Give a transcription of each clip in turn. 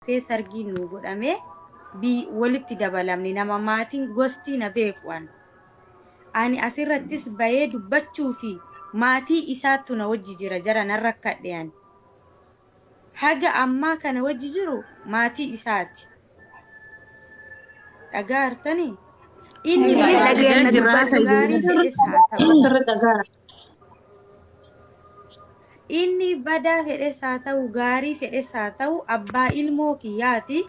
dhufee sargiin nu godhame walitti dabalamne nama maatiin gosti na beekuan. Ani asirrattis bayee dubbachuu fi maatii isaattu na wajji jira jara narra kadheyan. Haga ammaa kana wajji jiru maatii isaati. Dhagaa hartanii? Inni gaarii fedhes haa ta'u. Inni badaa fedhes haa ta'u, gaarii fedhes haa ta'u, abbaa ilmoo kiyyaati.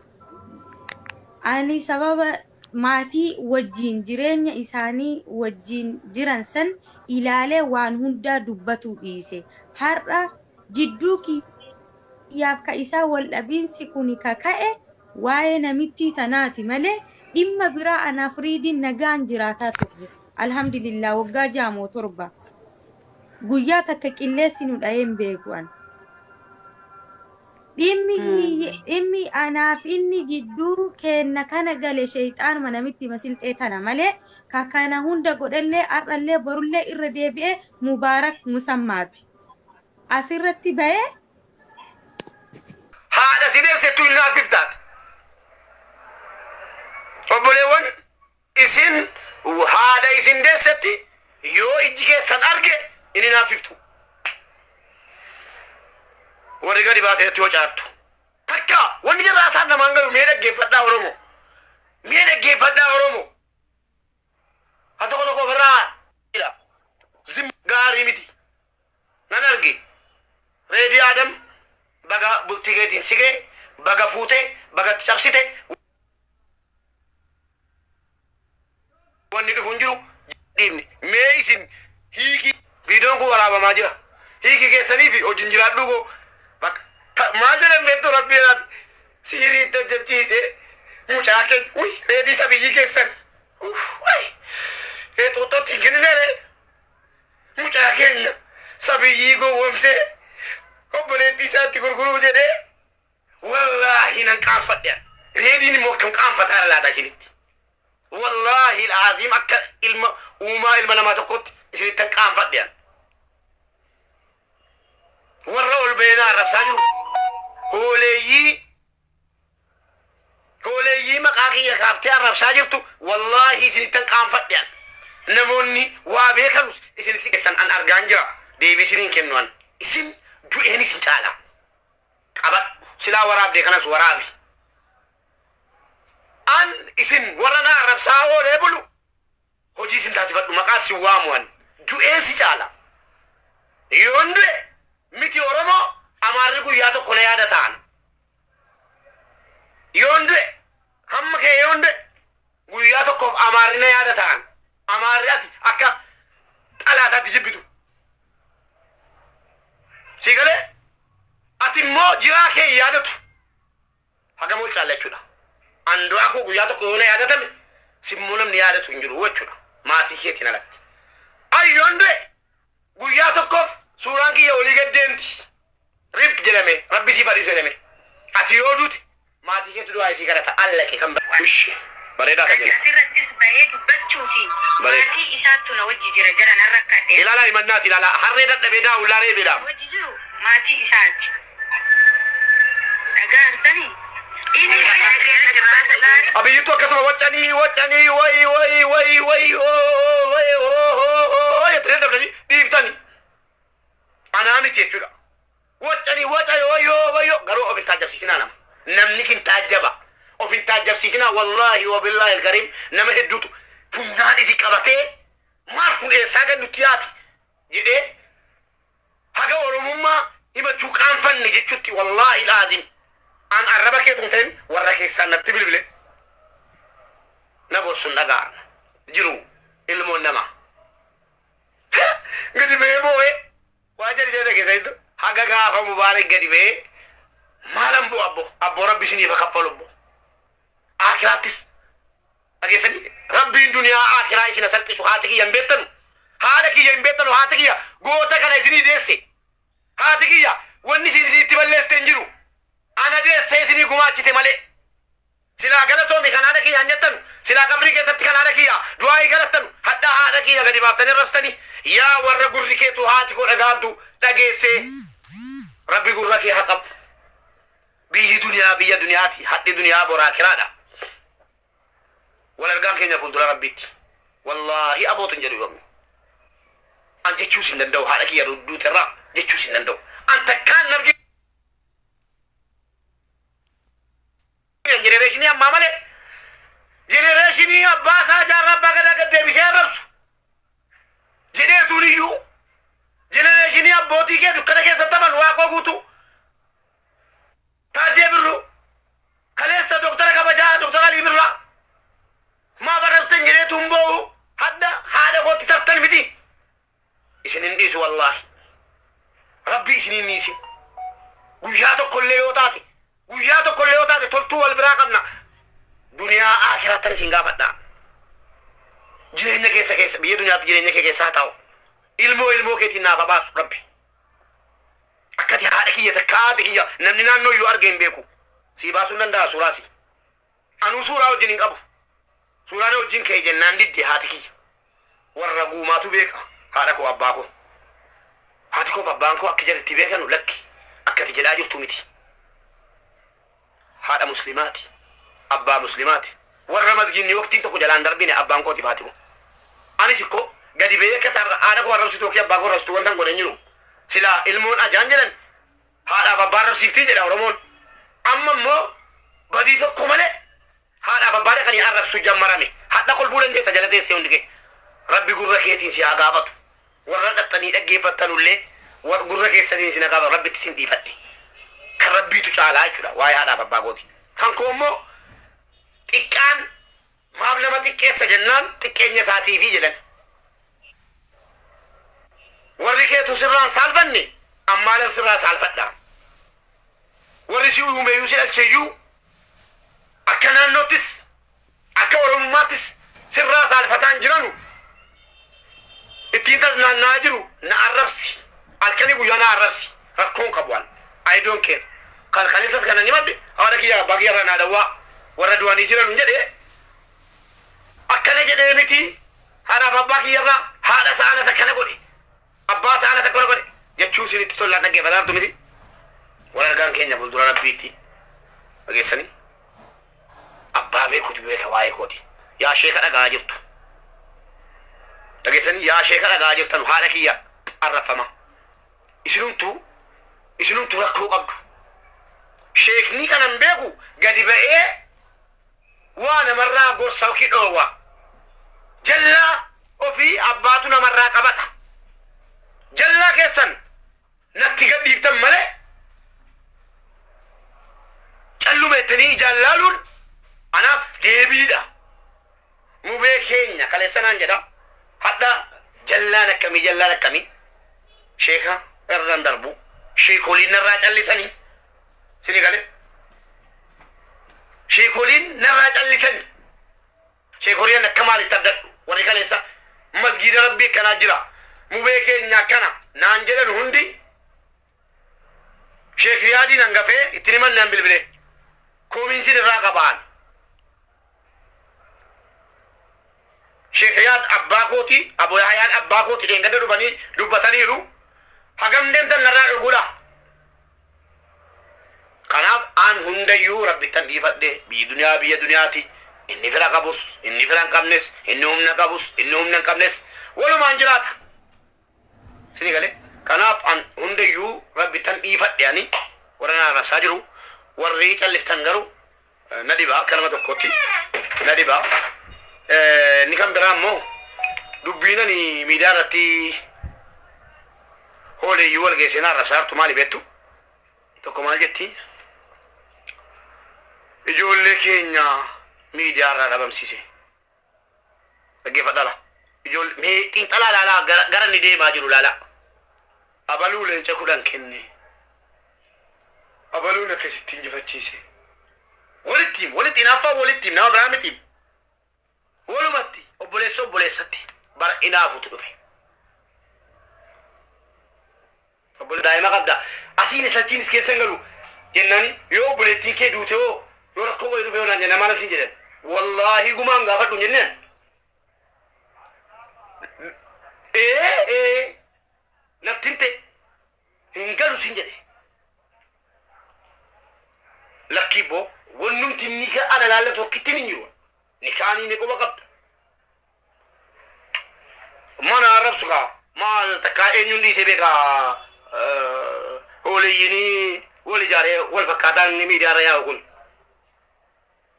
Ani sababa maatii wajjin jireenya isaanii wajjin jiran san ilaalee waan hundaa dubbatu dhiise. Har'a jidduu kiyyaaf ka isaa wal dhabiinsi kuni kaka'e waa'ee namittii tanaati malee dhimma biraa anaaf firiidiin nagaan jiraataa turre. Alhamdulillah waggaa 6 guyyaa takka qilleessi nu dha'een beekuan. Dhimmi anaaf inni jidduu kenna kana gale shayxaanuma namitti masilxee tana malee kakana hunda godhallee har'allee borullee irra deebi'ee mubaarak musammaati. Asirratti bahee haadha sideessettuu hin laaffiftaati. Obboleewwan isin haadha isin deessetti yoo ijji keessan arge inni laaffiftu. Warri gadi baateetti yoo caartu. Takka wanni jirraa isaan namaan galu mee dhaggeeffadhaa Oromoo. Mee dhaggeeffadhaa Oromoo. Haa tokko tokko ofirraa zim gaarii miti. Nan arge reedii Adam baga bultii keetiin sigee baga fuutee baga cabsite wanni dhufu hin jiru dhiibne. Mee isin hiiki viidiyoon kun waraabamaa jira. Hiiki keessanii fi hojiin jiraadhu goo maal jedhan beektu rabbiidhaan siiriitti hojjechiise mucaa keessa reedii sabiyyi keessan xuuxxootti hin kenninere mucaa keenya sabiyyii gowwomsee obboleettii isaatti gurguruu jedhee wallaahi nan qaanfadhe. Reediin immoo akkam qaanfataa laata isinitti. Wallaahi laaziim akka ilma namaa tokkotti isinitti qaanfadhe. Warra ol beenaa arrabsaa jiru. Hooleeyyii maqaa kiyya kaaftee arrabsaa jirtu wallaahi isinittan qaanfadhean. Namoonni waa beekanus isinitti keessan an argaan jira. Deebii isiniin kennuan. Isin du'een isin caala. Qabadhu silaa waraabdee kanas waraabi. An isin warra na arrabsaa oolee bulu hojii isin taasifadhu maqaa isin waamuan. Du'een si caala. Yoon du'e miti Oromoo amaarri guyyaa tokko na yaada ta'an. Yoon du'e hamma kee yoon du'e guyyaa tokkoof amaarri na yaada ta'an. Amaarri ati akka xalaataatti jibbitu. Si galee ati immoo jiraa kee yaadatu. Hagam ol caalla jechuudha. An du'aa koo guyyaa tokko yoo na yaadatame simmoo namni yaadatu hin jiru jechuudha. Maatii keetiin alatti. Ay yoon du'e guyyaa tokkoof suuraan kiyya olii gaddeemti. Rib jedhame rabbi si badhiisu jedhame. Ati yoo duute maatii keetu du'aa isii kadhata allaqe kan ushi bareedaa tajaajila. Asirrattis bahee dubbachuu fi maatii isaattu na wajji jira jara narra kadhe. Ilaalaa himannaa si ilaalaa harree dadhabee daa'u laaree beedhaa. Wajji jiru maatii isaati. Dhagaa hartanii. Abiyyittu akkasuma waccanii jettanii dabdanii dhiiftanii. Anaa miti jechuudha. Waccanii wayyo garuu of hin taajjabsiisinaa nama. Namni sin taajjaba. Of hin taajjabsiisinaa wallaahi wabillaahi alkariim nama hedduutu funyaan isi qabatee maal fuudheessaa gan nutti yaati jedhee haga Oromummaa himachuu qaanfanne jechuutti wallaahi laazim. An arraba keetuun ta'in warra keessaan natti bilbile. Na gorsuun dhagaa jiru ilmoon namaa. Gadi ba'ee boo'ee waa jadi jedhe keessattu haga gaafa mubaarak gadi ba'ee maalan bu'u abbo rabbi isiniif kaffalu abbo. Akiraattis dhageessanii rabbiin duniyaa akiraa isina salphisu haati kiyya hin beektanu. Haadha kiyya hin beektanu haati kiyya goota kana isinii deesse. Haati kiyya wanni isin isinitti balleessite hin jiru. Ana deessee isinii gumaachite malee. Silaa galatoomi kan haadha kiyya hin jettanu. Silaa qabrii keessatti kan haadha kiyya du'aayii galattanu. Hadhaa haadha kiyya gadi baaftanii rabstanii. Yaa warra gurri keetu haati koo dhagaabdu dhageessee. Rabbi gurra kee haa qabu. biyyi duniyaa biyya duniyaati hadhi duniyaa boraa kiraadha wal argaan keenya fuuldura rabbiitti wallaahi abootun jedhu yoomi an jechuus hin danda'u haadha kiyya duuterraa jechuus hin danda'u an takkaan nargi genereeshinii ammaa malee genereeshinii abbaa isaa jaarraa abbaa gadaa gad deebisee arrabsu jedheetuun iyyuu genereeshinii abbootii kee dukkana keessatti aman waaqoo guutu taatee birru kaleessa doktara kabajaa doktara Alii Birraa maa barrabsan jedheetuun boo'u hadda haadha kootti tartan miti isin hin dhiisu wallaahi rabbi isin hin dhiisin guyyaa tokkollee yoo taate toltuu wal biraa qabna duniyaa aakhiraattan isin gaafadhaa jireenya keessa biyya duniyaatti jireenya kee keessaa ta'u ilmoo keetiin naaf baasu rabbi akkati haadha kiyya takkaati kiyya namni naannoo iyyuu arge hin beeku sii baasuu danda'a suuraasi anuu suuraa wajjin hin qabu suuraan wajjin kee jennaan didde haati kiyya warra guumaatu beeka haadha koo abbaa koo haati koo abbaan koo akka jalatti beekanu lakki akkati jedhaa jirtu miti haadha muslimaati abbaa muslimaati warra masgiinni waqtiin tokko jalaan darbine abbaan kooti faatimu anis ikko gadi beeka tarra haadha koo arrabsitu yookiin abbaa koo arrabsitu wantan godhan jiru silaa ilmoon ajaan jedhan haadhaaf abbaa arrabsiiftii jedha oromoon amma immoo badii tokko malee haadhaaf abbaa dhaqanii arrabsuu jammarame hadha kolfuu dandeessa jala teessee hundi kee rabbi gurra keetiin si haa gaafatu warra dhaxxanii dhaggeeffattanullee gurra keessanii si haa gaafatu rabbitti sin dhiifadhe kan rabbiitu caalaa jechuudha waa'ee haadhaaf abbaa kooti kan koo immoo xiqqaan maaf nama xiqqeessa jennaan xiqqeenya isaatiifi jedhan warri keetu sirraan saalfanne ammaalan sirraa saalfadhaa warri si uumeyyuu si dhalcheeyyuu akka naannoottis akka oromummaattis sirraa saalfataan jiranu ittiin tas naannaa jiru na arrabsi halkanii guyyaa na arrabsi rakkoon qabuan I don't care kan kanisas kana ni madde haadha kiyya abbaa kiyya irraa naa dawwaa warra du'anii jiran jedhe akkana jedhee miti haadhaaf abbaa kiyya irraa haadha saanata kana godhe abbaa saanata kana godhe jechuu isinitti tollaan dhaggeeffataartu miti wal argaan keenya fuuldura rabbiitti dhageessanii abbaa beekuuti beeka waa'ee kooti yaa sheeka dhagaa jirtu dhageessanii yaa sheeka dhagaa jirtan haadha kiyya arrafama isinumtu rakkoo qabdu sheekni kanan beeku gadi ba'ee waa namarraa gorsa yookiin dhoowwa jallaa ofii abbaatu namarraa qabata jallaa keessan natti gadhiiftan malee callumeettanii ijaan laaluun anaaf deebiidha mubee keenya kaleessanaan jedha hadha jallaan akkamii sheeka irraan darbu sheekoliin narraa callisanii sini gale sheekoliin narraa callisanii sheekoliin akka maalitti addadhu warri kaleessa masgiida rabbii akkanaa jira mubee keenya akkana naan jedhan hundi sheek riyaadiin hangafee ittiin himannaan bilbilee koomiinsiin irraa qabaan sheek riyaad abbaa kooti aboo yaayaan abbaa kooti dheengada dhufanii dubbataniiru hagam deemtan narraa dhuguudha kanaaf aan hundayyuu rabbittan dhiifadhe biyya duniyaati inni fira qabus inni fira hin qabnes inni humna qabus inni humna hin qabnes walumaan jiraata sini gale kanaaf aan hundayyuu rabbittan dhiifadhe ani warra naa rabsaa jiru warri calliftan garuu na dhibaa kalama tokkotti na dhibaa ni kan biraa immoo dubbiinani miidiyaa irratti hooleeyyuu wal geessinaa rabsaa jirtu maali beektu tokko maal jetti ijoollee keenya miidiyaa irraa dhabamsiise dhaggeeffadhala ijoollee xiinxalaa laalaa gara ni deemaa jiru laalaa abaluu leenca 10 kenne abaluun akkasitti injifachiise walitti naaffaa walitti nama biraa miti walumatti obboleessatti bara inaafutu dhufe daa'ima qabda asiin isachiinis keessan galu jennani yoo obboleettiin kee duute yoo rakkoo wayii dhufe yoonaan jenna maal asiin jedhan wallaahi gumaan gaafadhu jenneen naftimte hin galu siin jedhe lakkibo wonnumti nika ana lallatu kittini njiru nikani ne ko bakab mana arab suka mal taka enyundi sebeka oli yini woli jare wal fakatan ni mi dara ya kun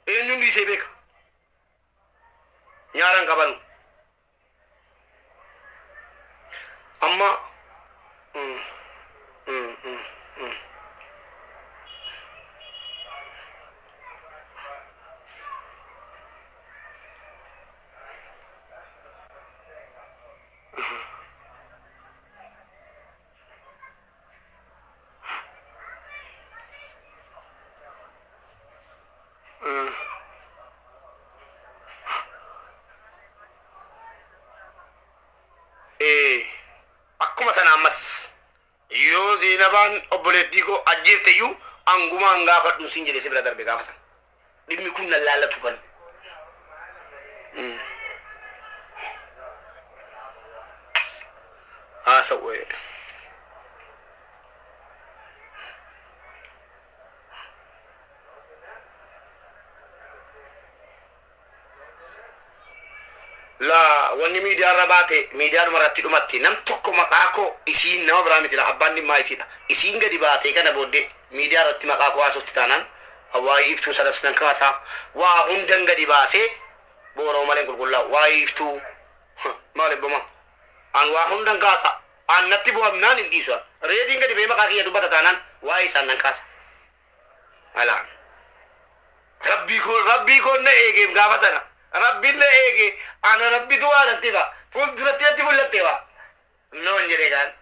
enyundi sebeka nyaran kaban amma akkuma sana ammas yoo Zeenabaan obboleettii koo ajjeefte iyyuu angumaan gaafadhu siin jedhee si bira darbe gaafatan dhimmi kun nan laallatu kan haasawee la wani media rabate media maratti dumatti nam tokko maqaako isiin nama biraamiti la abbanni maa isiidha isiin gadi baatee kana booddee media irratti maqaako haasofti taanaan hawaii iftuu sadasnan kaasaa waa hundan gadi baasee booroo malee qulqullaa waa iftuu maal ebboma an waa hundan kaasa an natti bu'amnaan hin dhiisu reediin gadi bee maqaa kiyya dubbata taanaan waa isaan nan kaasa alaan rabbii koon na eegeem gaafa sana rabbi na eege ana rabbi tu ana tiba pun durati ati bullate wa non jere kan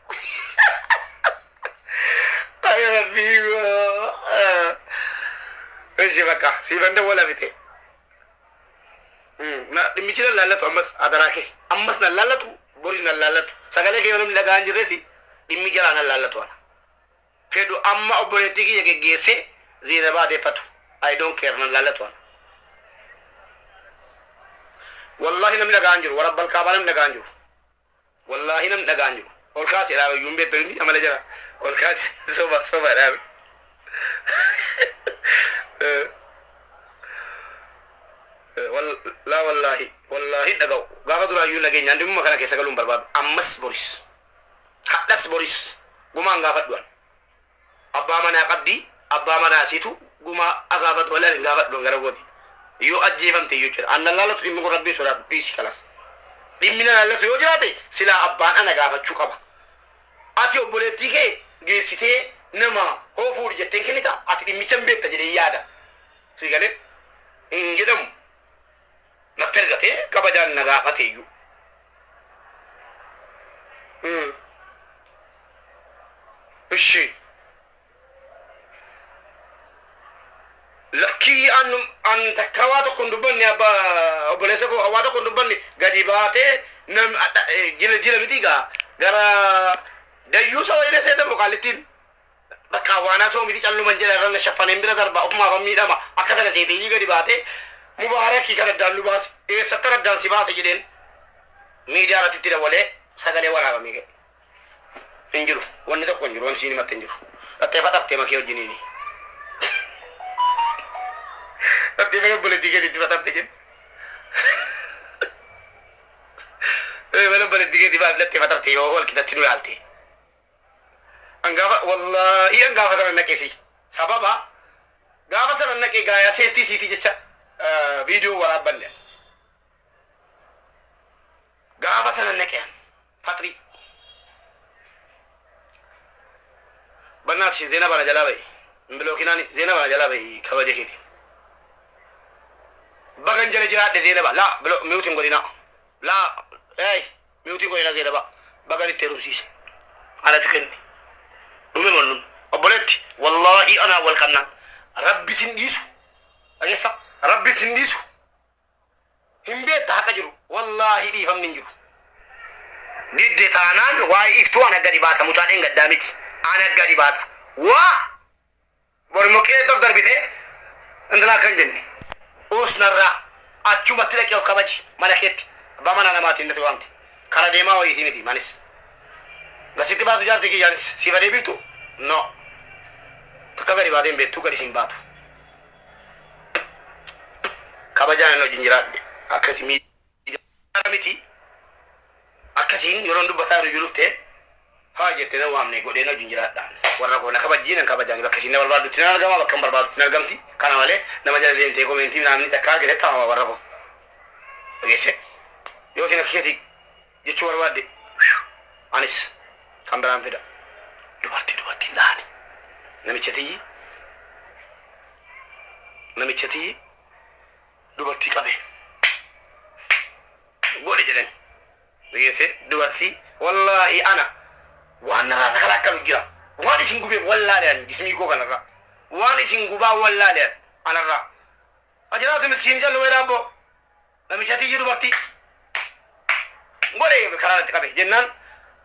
ay rabbi eje baka si banda wala bite na dimichira lalatu ammas na lalatu bori na lalatu sagale ke yonum daga anjire si dimmi jara na lalatu ana fedu amma oboleti ki yege gese Zeenaba de fatu I don't care na lalatu ana والله نم نغانجر ورب الكعبة نم نغانجر والله نم نغانجر والكاس يا يوم بيتني أمال جرا والكاس سوبا راب لا والله دعو غاغدورا يو نجي عندهم مكان كيسا كلهم برباد أمس بوريس خلاص بوريس غما غافدوان أبا منا قدي أبا منا سيتو غما أغابت ولا غافد دون غرغودي yo ajjeefamte jechuudha anna laalatu dhimmi kun rabbii sodaadhu dhiisi kalas dhimmina laalatu yoo jiraate silaa abbaan ana gaafachuu qaba ati obboleettii kee geessitee nama hoofuudhi jetteen kennita ati dhimmicha hin beekta jedhee yaada si galee hin jedhamu natti ergatee kabajaan na gaafate iyyuu ishi lakki an takawato kondubani aba obolese ko awato kondubani gadi baate nam jila mitiga gara dayusa ina seta mukalitin baka wana so miti callu manjela ran shafane mbira darba ofma fammi dama akata sete yi gadi baate mubaraki kana dalu bas e satara dansi bas jiden media rati tira wale sagale wala ba mige injuru wonni to konjuru won sini matenjuru atte fatarte makio jinini tapi mana boleh tiga di tempat apa kan? Mana boleh tiga di tempat apa tiga awal kita tidur alti. Anggap wallahi anggap sana nak isi. Sabab apa? Gapa sana nak gaya safety city je video wala balik. Gapa sana nak kan? Patri. Benar sih Zeenab ana jalabai. Belum kena ni Zeenab ana jalabai kau je kini. bagan jale jiraade Zeenaba la blo miutin godina la miutin godina Zeenaba bagan terusise ala tukenni dume mon oboletti wallahi ana wal kannan rabbi sindisu agesa rabbi sindisu himbe ta kajiru wallahi di famnin jiru didde tanan wa iftu ana gadi basa mutaden gaddamiti ana gadi basa wa bor mo kire dok darbite andana kan jenni osnarra achuma tilaki o kabaji malaketi bamana na mati ndatu amti kala dema o yitimiti manis gasiti basu jarti ki yanis sifade bitu no to kagari baden betu kadi simbatu kabajaan no jinjiraadde akkasii miti akkasiin yeroo dubbataa jiru ta'e haa jettee na waamne godhee na jinjiraadhaan warra koo na kabajjiin kabajaan akkasiin na barbaadutti na argama bakka barbaadutti na argamti kana malee nama jala deemtee komentii naamni takkaa jedhe taa'ama warra koo dhageesse yoo sin akkeeti jechuu barbaadde anis kan biraan fida dubartiin dhaani namicha tiyyi dubartii qabe godhe jedhan dhageesse dubartii wallaahi ana waan narraa takalakkalu jira waan isin gubee wallaalean jismii koo kanarraa waan isin gubaa wallaalean anarraa ajiraatu miskiin jallu weedhaabbo namicha tiyyi dubartii godhe karaarratti qabe jennaan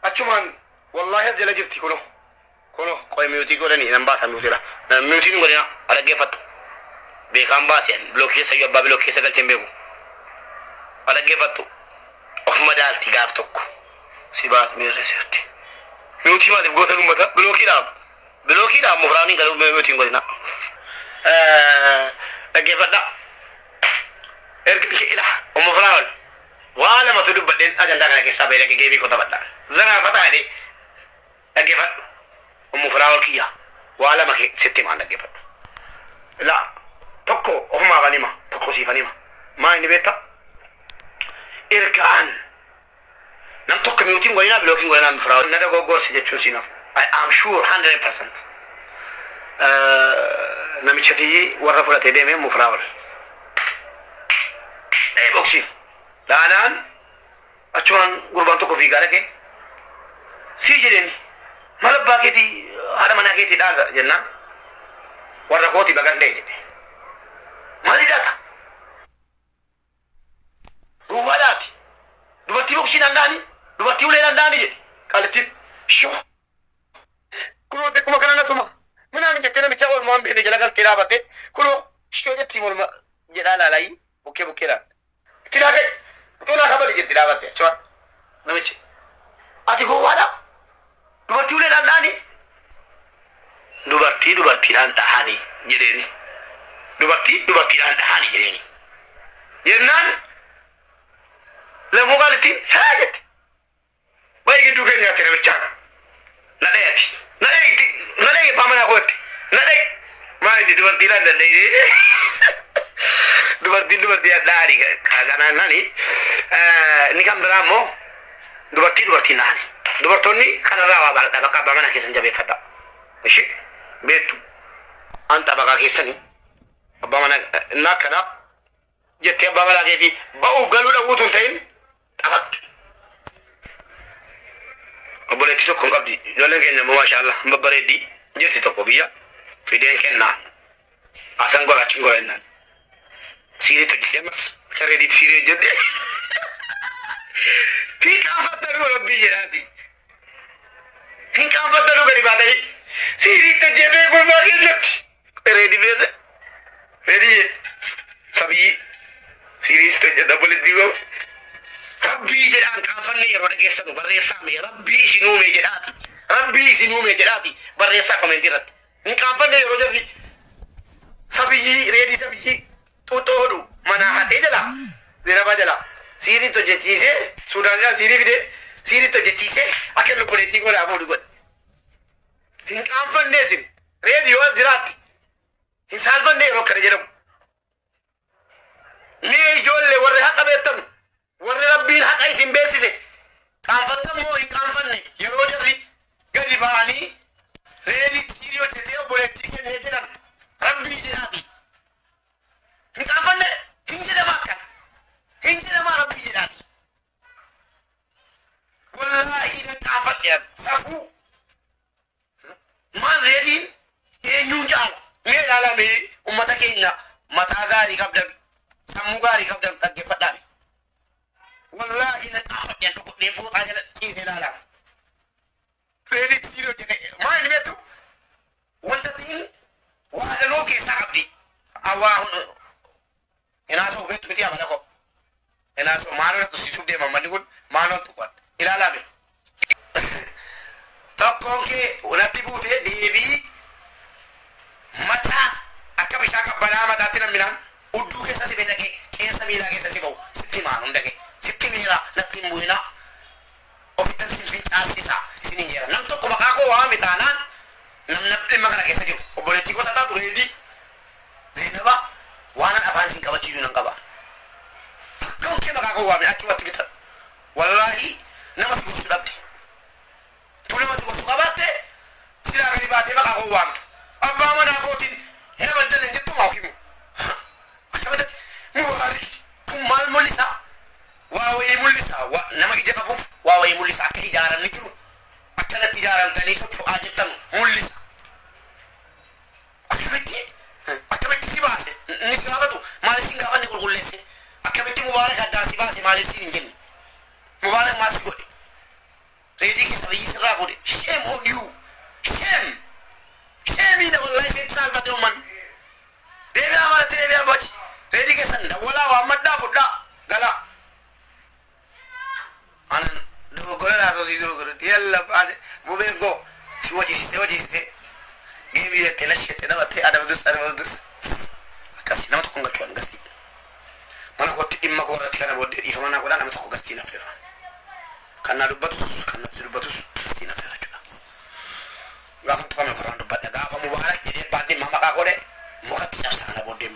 achumaan wallahi as jala jirti kuno qoy miyuutii godhanii nan baasa miyuutiidha miyuutiin godhina adaggeeffattu beekaan baasiyan bilookii keessa yoo abbaa bilookii keessa galcheen beeku adaggeeffattu of madaalti gaaf tokko si baas miirre seerti miyuutii maaliif goota ummata bilookiidhaaf mufraaniin galuu miyuutiin godhina dhaggeeffadha erga kee ila mufraawal waa lamatu dubbadheen ajandaa kana keessaa bahee dhaqee geebii kota badhaan zanaafataa jedhee dhaggeeffadhu mufraawal kiyya waa lama kee sitti himaan dhaggeeffadhu la tokko ofumaa kan hima tokko siifan hima maa inni beekta ergaan nam tokko miyuutiin godhinaa bilookiin godhinaa mufraawal na dogoggorsi jechuun siinaaf I am sure 100% namicha tiyyi warra fudhatee deemee mufraawal boksiin laanaan achumaan gurbaan tokko fiigaa dhaqee sii jedheen mala abbaa keetii haadha manaa keetii dhaaga jennaan warra kooti bagandee jedhe maali dhaata duwwaadhaati dubartii boksiin handhaani dubartii ulee handhaani jedhe qaalittiin shoo kunoo tekkuma kana natuma minaan jettee namicha oolmaan beene jala galtee dhaabatte kunoo shoo jettii morma jedhaa laalayi bukkee laan itti dhaagee Tuna kabali jetti dhaabatte achumaan namichi ati gowwaadha dubartii ulee dhaani dubartiidhaan dhahanii jedheeni dubartiidhaan dhahanii jedheeni jennaan lamuu qaalittiin haa jette bayi gidduu keenyaatti namichaan nadhee baamanaa kootti nadhee maali dubartiidhaan danda'ee dubartiin dhaani kanaan nani ni kan biraa immoo dubartiin nahani dubartoonni kanarraa waa baladha bakka abbaa manaa keessan jabeeffadha ishi beektu anta bakka keessanii abbaa manaa innaa akkana jettee abbaa manaa keetii ba'uuf galuu dhabuutu hin ta'in taphatte obboleettii tokko hin qabdi ijoolleen keenya immoo maashaallah babbareeddii jirti tokko biyya fideen kennaa asan goraachiin gorennaan Siri to jemas karedi siri jode hinka fataru rabbi jadi hinka fataru gari badai siri to jede gurba illat karedi beze ready sabi siri to jeda boleh digo rabbi jedan kafanne roda kesanu barresa me rabbi sinu me jedati barresa komentirat hinka kafanne roda sabi ready sabi Tutodu mana hati jala diraba jala siri to jetise sudanya siri to jetise akan lu politik ko rabu dugot hin kamfan nesin radio zirat hin salban ne ro kare jeram ni jolle warre haqa betam warre rabbil haqa isin besise kamfatam mo hin kamfan ne yero jarri gadi baani radio siri jete politik ne jeram rabbi jirati Hinkafanne hinjida makan hinjida mara bijirati wallahi na kafat ya safu man redin e nyunjala me lala me ummata kenya mata gari kabdan samu gari kabdan dagge fadami wallahi na kafat ya ko ne fu ajala ti lala redit siro jene man metu wanta tin wala no ke sakabdi awahun Enaso betu beti amana ko enaso mano to situ de mamani kun mano to kwat ilalame tokkonke unati bute devi mata akabisha ka bana mata tina minan uddu ke sasi bena ke bineensa miilaa keessa si ba'u sitti maan hundake sitti miira natti hin bu'ina ofittan sin fincaasisa isinin jeera nam tokko maqaa koo waame taanaan namni dhimma kana keessa jiru obboleettii gosa taatu reedii Zeenaba waanan afaan isin qabachiisuu nan qaba akkam kee maqaa koo waame achumatti bitan wallaahi nama si gorsu dhabde tu nama si gorsu qabaatte silaa gadi baatee maqaa koo waamtu abbaa manaa kootiin nama dalleen jettu maa ofimu akkamitatti mubaarik kun maal mul'isa waa wayii mul'isa nama ija qabuuf waa wayii mul'isa akka ijaaramni jiru akkanatti ijaaramtanii socho'aa jirtan mul'isa akkamitti si baase ni si gaafatu maaliif si hin gaafanne qulqulleesse akkamitti mubaarak addaa si baase maaliif si hin jenne mubaarak maal si godhe reedii keessa biyyi sirraa fuudhe shame on you shame wallahi seetti saalfate umman deebi'aa malatti deebi'aa boci reedii keessan dawwalaa waan maddaa fudhaa galaa anan dogoggora naasosii dogoggora yalla baade bubeen koo si wajjisite geemii jettee lashette dabattee adabdus akkasii nama tokko hin galchuun gastii mana kootti dhimma koo irratti kana booddee dhiifama naa godhaa nama tokko gastii nafeera kan naa dubbatus kan natti dubbatus gastii nafeera jechuudha gaafa tuqame koraan dubbadha gaafa mubaarak jedhee baadhee maqaa godhe mukatti cabsa kana booddee